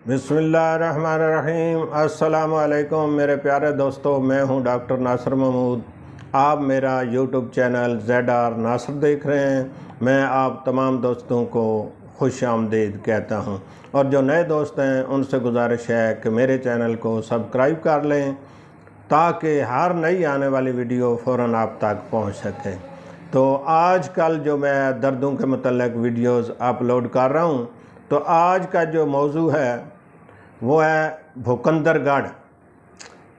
बिस्मिल्लाहिर्रहमानिर्रहीम। अस्सलाम वालेकुम मेरे प्यारे दोस्तों, मैं हूं डॉक्टर नासिर महमूद। आप मेरा यूट्यूब चैनल ZR नासिर देख रहे हैं। मैं आप तमाम दोस्तों को खुश आमदीद कहता हूं, और जो नए दोस्त हैं उनसे गुजारिश है कि मेरे चैनल को सब्सक्राइब कर लें ताकि हर नई आने वाली वीडियो फ़ौरन आप तक पहुंच सके। तो आज कल जो मैं दर्दों के मुतल्लिक़ वीडियोस अपलोड कर रहा हूं, तो आज का जो मौजू है वो है भूकंदरगढ़।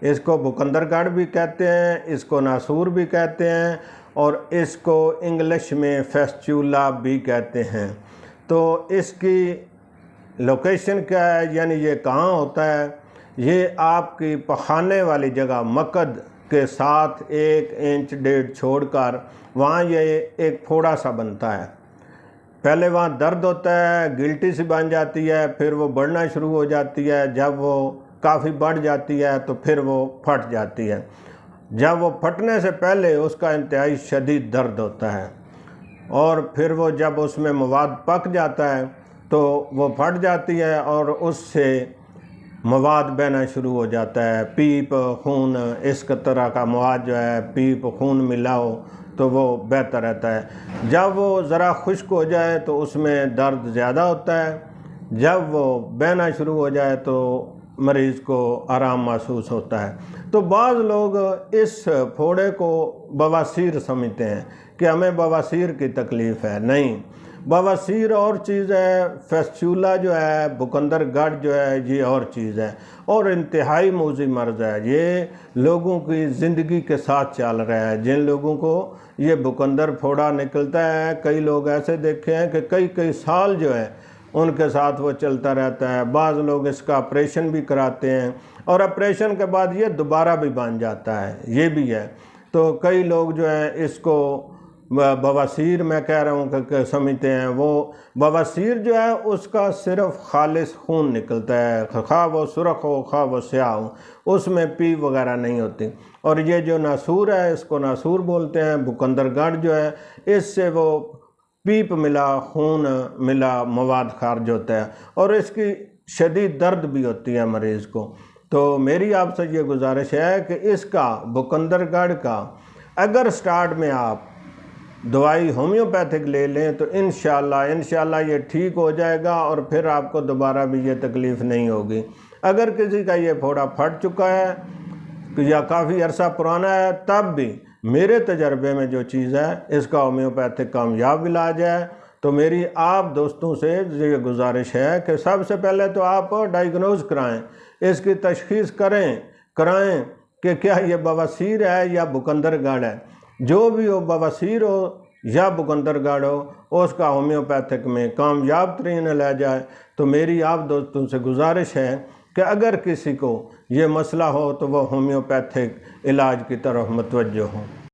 इसको भूकंदरगढ़ भी कहते हैं, इसको नासूर भी कहते हैं, और इसको इंग्लिश में फेस्चुला भी कहते हैं। तो इसकी लोकेशन क्या है, यानी ये कहाँ होता है? ये आपकी पखाने वाली जगह मकद के साथ 1 इंच 1.5 छोड़कर वहाँ ये एक फोड़ा सा बनता है। पहले वहाँ दर्द होता है, गिल्टी सी बन जाती है, फिर वो बढ़ना शुरू हो जाती है। जब वो काफ़ी बढ़ जाती है तो फिर वो फट जाती है। जब वो फटने से पहले उसका इंतहाई शदीद दर्द होता है, और फिर वो जब उसमें मवाद पक जाता है तो वो फट जाती है और उससे मवाद बहना शुरू हो जाता है। पीप, खून, इस तरह का मवाद जो है, पीप खून मिला हो तो वो बेहतर रहता है। जब वो ज़रा खुश्क हो जाए तो उसमें दर्द ज़्यादा होता है। जब वो बहना शुरू हो जाए तो मरीज़ को आराम महसूस होता है। तो बाज़ लोग इस फोड़े को बवासीर समझते हैं कि हमें बवासीर की तकलीफ़ है। नहीं, बवासीर और चीज़ है, फेस्चुला जो है, भूकंदरगढ़ जो है, ये और चीज़ है, और इंतहाई मूज़ी मर्ज़ है। ये लोगों की ज़िंदगी के साथ चल रहा है। जिन लोगों को ये भूकंदर फोड़ा निकलता है, कई लोग ऐसे देखे हैं कि कई साल जो है उनके साथ वो चलता रहता है। बाज़ लोग इसका ऑपरेशन भी कराते हैं, और ऑपरेशन के बाद ये दोबारा भी बन जाता है, ये भी है। तो कई लोग जो है इसको बवासीर, मैं कह रहा हूँ कि समझते हैं। वो बवासीर जो है उसका सिर्फ खालिस खून निकलता है, खा वो सुरख हो खा वो स्याह हो, उसमें पी वगैरह नहीं होती। और ये जो नासूर है, इसको नासूर बोलते हैं। भूकंदरगढ़ जो है, इससे वो पीप मिला, खून मिला, मवाद खारिज होता है, और इसकी शदीद दर्द भी होती है मरीज़ को। तो मेरी आपसे ये गुजारिश है कि इसका भूकंदरगढ़ का अगर स्टार्ट में आप दवाई होम्योपैथिक ले लें तो इंशाल्लाह ये ठीक हो जाएगा, और फिर आपको दोबारा भी ये तकलीफ़ नहीं होगी। अगर किसी का ये फोड़ा फट चुका है या काफ़ी अरसा पुराना है, तब भी मेरे तजर्बे में जो चीज़ है, इसका होम्योपैथिक कामयाब इलाज है। तो मेरी आप दोस्तों से ये गुजारिश है कि सबसे पहले तो आप डायग्नोज कराएं, इसकी तशख़ीस कराएं कि क्या ये बवासीर है या भूकंदरगढ़ है। जो भी हो, बवासीर हो या भूकंदरगढ़ हो, उसका होम्योपैथिक में कामयाब तरीन इलाज है। तो मेरी आप दोस्तों से गुजारिश है कि अगर किसी को ये मसला हो तो वह होम्योपैथिक इलाज की तरफ मुतवज्जो हो।